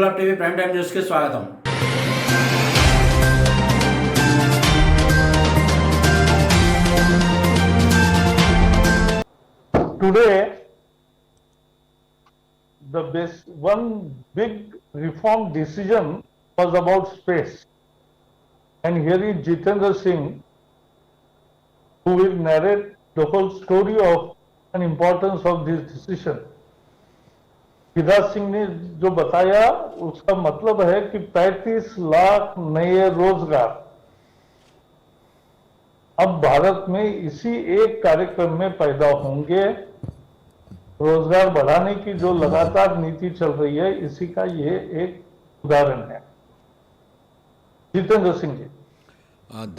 इंकलाब TV prime time news के स्वागतम। Today, one big reform decision was about space. And here is Jitendra Singh, who will narrate the whole story of and importance of this decision. Giriraj Singh ने जो बताया उसका मतलब है कि 35 लाख नए रोजगार अब भारत में इसी एक कार्यक्रम में पैदा होंगे। रोजगार बढ़ाने की जो लगातार नीति चल रही है, इसी का ये एक उदाहरण है। जितेंद्र सिंह जी।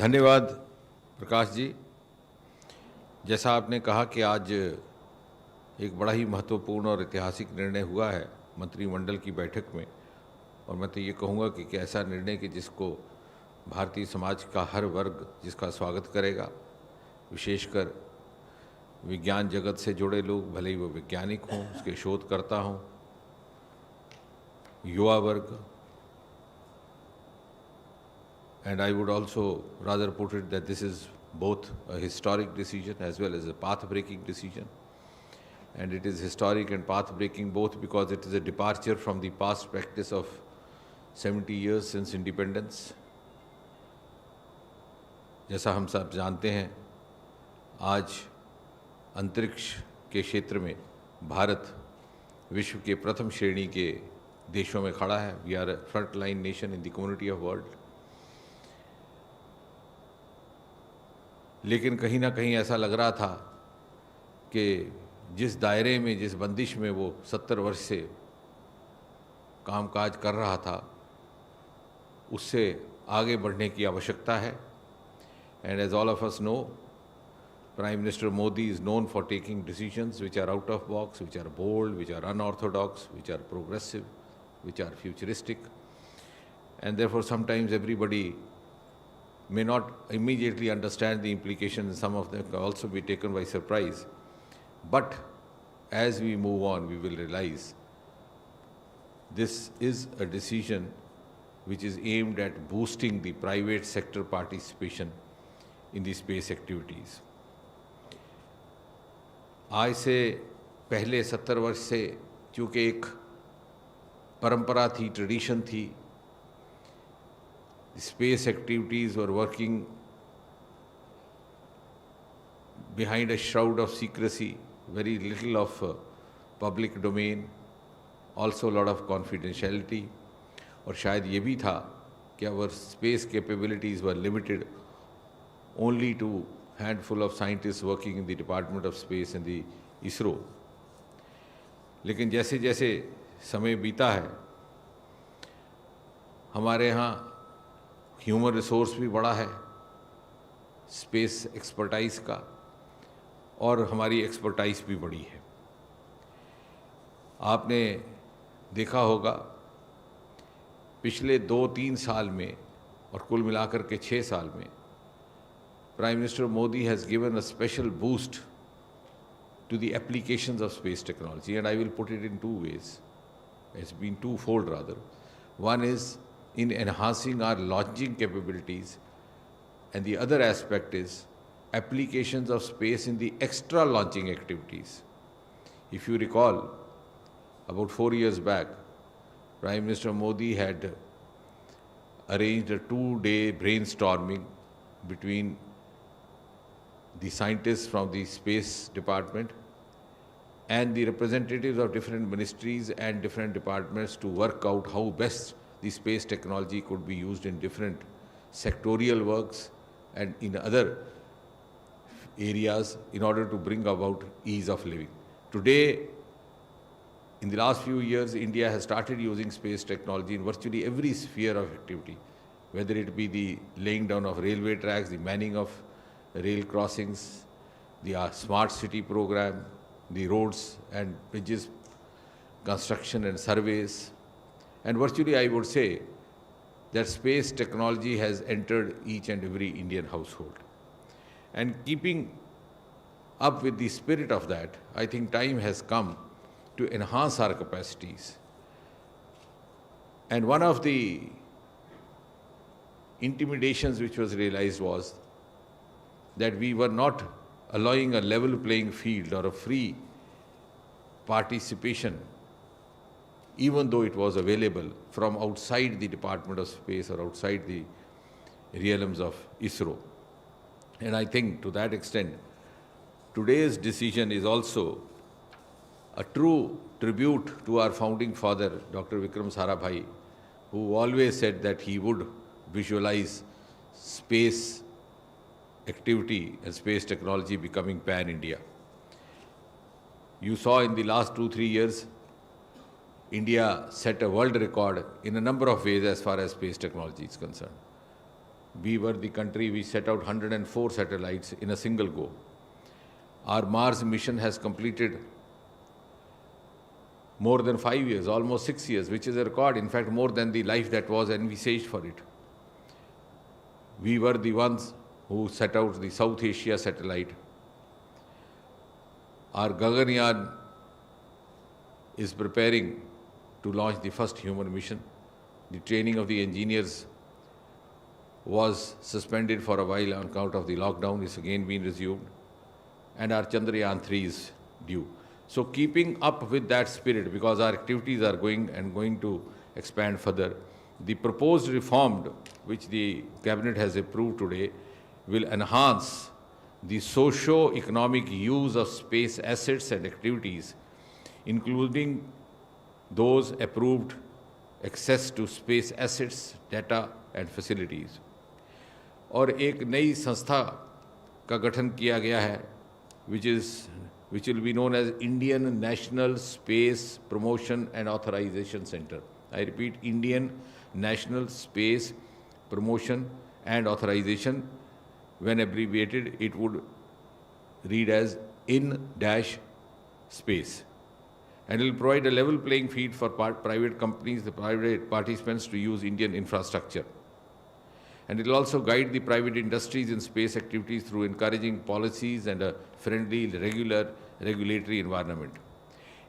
धन्यवाद प्रकाश जी। जैसा आपने कहा कि आज एक बड़ा ही महत्वपूर्ण और ऐतिहासिक निर्णय हुआ है मंत्रिमंडल की बैठक में, और मैं तो ये कहूँगा कि ऐसा निर्णय कि जिसको भारतीय समाज का हर वर्ग जिसका स्वागत करेगा, विशेषकर विज्ञान जगत से जुड़े लोग, भले ही वो वैज्ञानिक हों, उसके शोधकर्ता हों, युवा वर्ग, and I would also rather put it that this is both a historic decision as well as a path-breaking decision. And it is historic and path-breaking both because it is a departure from the past practice of 70 years since independence. जैसा हम सब जानते हैं, आज अंतरिक्ष के क्षेत्र में भारत विश्व के प्रथम श्रेणी के देशों में खड़ा है। We are a front line nation in the community of world. लेकिन कहीं ना कहीं ऐसा लग रहा था कि जिस दायरे में, जिस बंदिश में वो 70 वर्ष से कामकाज कर रहा था, उससे आगे बढ़ने की आवश्यकता है। And as all of us know, Prime Minister Modi is known for taking decisions which are out of box, which are bold, which are unorthodox, which are progressive, which are futuristic. And therefore sometimes everybody may not immediately understand the implications. Some of them can also be taken by surprise. But as we move on, we will realize this is a decision which is aimed at boosting the private sector participation in the space activities. आज से पहले 70 वर्ष से चूँकि एक परंपरा थी, tradition थी, space activities were working behind a shroud of secrecy, very little of public domain, also a lot of confidentiality, और शायद ये भी था कि our space capabilities were limited only to handful of scientists working in the Department of Space and the ISRO. लेकिन जैसे जैसे समय बीता है, हमारे यहाँ ह्यूमन रिसोर्स भी बढ़ा है स्पेस एक्सपर्टाइज का, और हमारी एक्सपर्टाइज भी बढ़ी है। आपने देखा होगा पिछले 2-3 साल में और कुल मिलाकर के 6 साल में Prime Minister Modi has given a special boost to the applications of space technology, and I will put it in 2 ways. It's been twofold rather. One is in enhancing our launching capabilities, and the other aspect is applications of space in the extra launching activities. If you recall, about 4 years back, Prime Minister Modi had arranged a 2-day brainstorming between the scientists from the Space Department and the representatives of different ministries and different departments to work out how best the space technology could be used in different sectorial works and in other areas in order to bring about ease of living. Today, in the last few years, India has started using space technology in virtually every sphere of activity, whether it be the laying down of railway tracks, the manning of rail crossings, the smart city program, the roads and bridges construction and surveys. And virtually I would say that space technology has entered each and every Indian household. And keeping up with the spirit of that, I think time has come to enhance our capacities And one of the intimidations which was realized was that we were not allowing a level playing field or a free participation, even though it was available from outside the Department of Space or outside the realms of ISRO. And I think to that extent, today's decision is also a true tribute to our founding father, Dr. Vikram Sarabhai, who always said that he would visualize space activity and space technology becoming pan-India. You saw in the last 2-3 years, India set a world record in a number of ways as far as space technology is concerned. We were the country which set out 104 satellites in a single go. Our Mars mission has completed more than 5 years, almost 6 years, which is a record, in fact, more than the life that was envisaged for it. We were the ones who set out the South Asia satellite. Our Gaganyaan is preparing to launch the first human mission. The training of the engineers was suspended for a while on account of the lockdown. It's again been resumed. And our Chandrayaan 3 is due. So keeping up with that spirit, because our activities are going to expand further, the proposed reform which the Cabinet has approved today will enhance the socio-economic use of space assets and activities, including those approved access to space assets, data and facilities. और एक नई संस्था का गठन किया गया है, which will be known as Indian National Space Promotion and Authorization Center. I repeat, Indian National Space Promotion and Authorization. When abbreviated, it would read as IN-Space. And it will provide a level playing field for private companies, the private participants to use Indian infrastructure. And it will also guide the private industries in space activities through encouraging policies and a friendly, regular regulatory environment.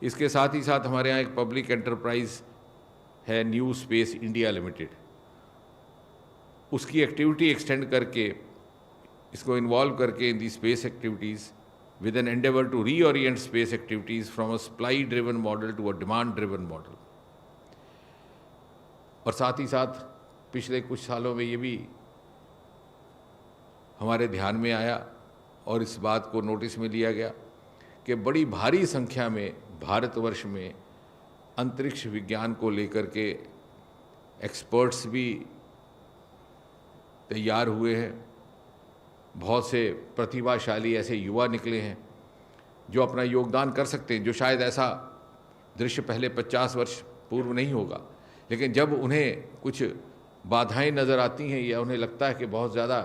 इसके साथ ही साथ हमारे यहाँ एक public enterprise है new space India limited. उसकी activity extend करके इसको इन्वॉल्व करके in the space activities with an endeavor to reorient space activities from a supply-driven model to a demand-driven model. और साथ ही साथ पिछले कुछ सालों में ये भी हमारे ध्यान में आया और इस बात को नोटिस में लिया गया कि बड़ी भारी संख्या में भारतवर्ष में अंतरिक्ष विज्ञान को लेकर के एक्सपर्ट्स भी तैयार हुए हैं. बहुत से प्रतिभाशाली ऐसे युवा निकले हैं जो अपना योगदान कर सकते हैं, जो शायद ऐसा दृश्य पहले 50 वर्ष पूर्व नहीं होगा. लेकिन जब उन्हें कुछ बाधाएं नज़र आती हैं या उन्हें लगता है कि बहुत ज़्यादा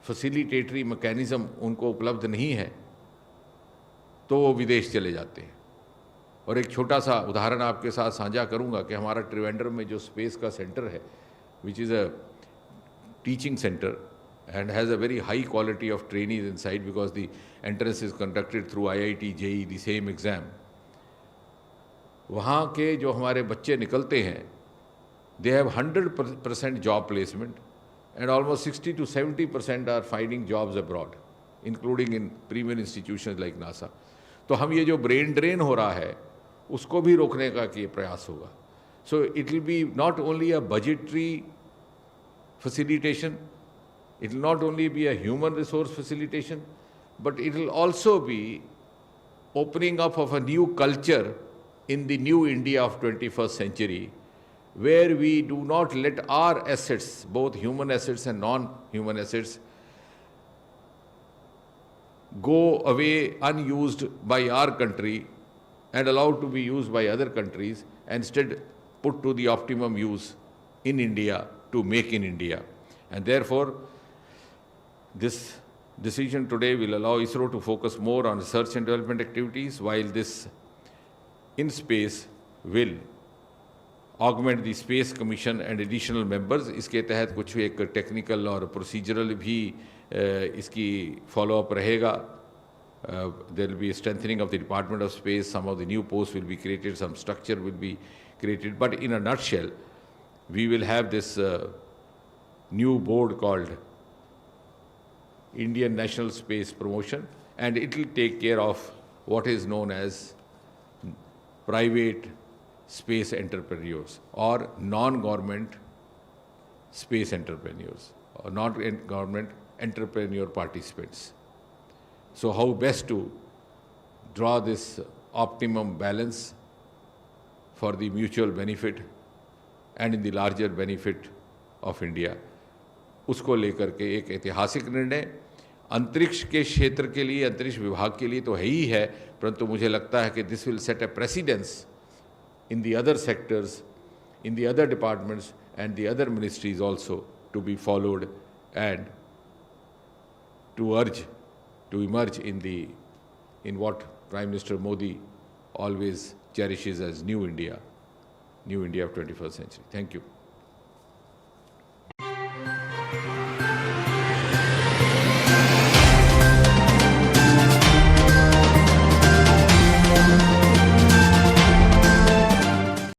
फैसिलिटेटरी मैकेनिज़्म उनको उपलब्ध नहीं है, तो वो विदेश चले जाते हैं. और एक छोटा सा उदाहरण आपके साथ साझा करूंगा कि हमारा त्रिवेंद्रम में जो स्पेस का सेंटर है, which is a teaching centre and has a very high quality of trainees inside because the entrance is conducted through IIT, JEE, the same exam. वहाँ के जो हमारे बच्चे निकलते हैं, they have 100% job placement and almost 60 to 70% are finding jobs abroad, including in premier institutions like NASA. तो हम ये जो brain drain हो रहा है, उसको भी रोकने का कि प्रयास होगा. So it will be not only a budgetary facilitation, it will not only be a human resource facilitation, but it will also be opening up of a new culture in the new India of 21st century, where we do not let our assets, both human assets and non-human assets, go away unused by our country and allowed to be used by other countries, and instead put to the optimum use in India to make in India. And therefore, this decision today will allow ISRO to focus more on research and development activities, while this in space will augment the Space Commission and additional members. इसके तहत कुछ एक technical और procedural भी इसकी follow up रहेगा. There will be a strengthening of the Department of Space. Some of the new posts will be created. Some structure will be created. But in a nutshell, we will have this new board called Indian National Space Promotion, and it will take care of what is known as private space entrepreneurs or non-government space entrepreneurs or non-government entrepreneur participants. So how best to draw this optimum balance for the mutual benefit and in the larger benefit of India, उसको लेकर के एक ऐतिहासिक निर्णय अंतरिक्ष के क्षेत्र के लिए, अंतरिक्ष विभाग के लिए तो है ही है, परंतु मुझे लगता है कि this will set a precedence in the other sectors, in the other departments and the other ministries also to be followed and to emerge in what Prime Minister Modi always cherishes as New India of 21st century. Thank you.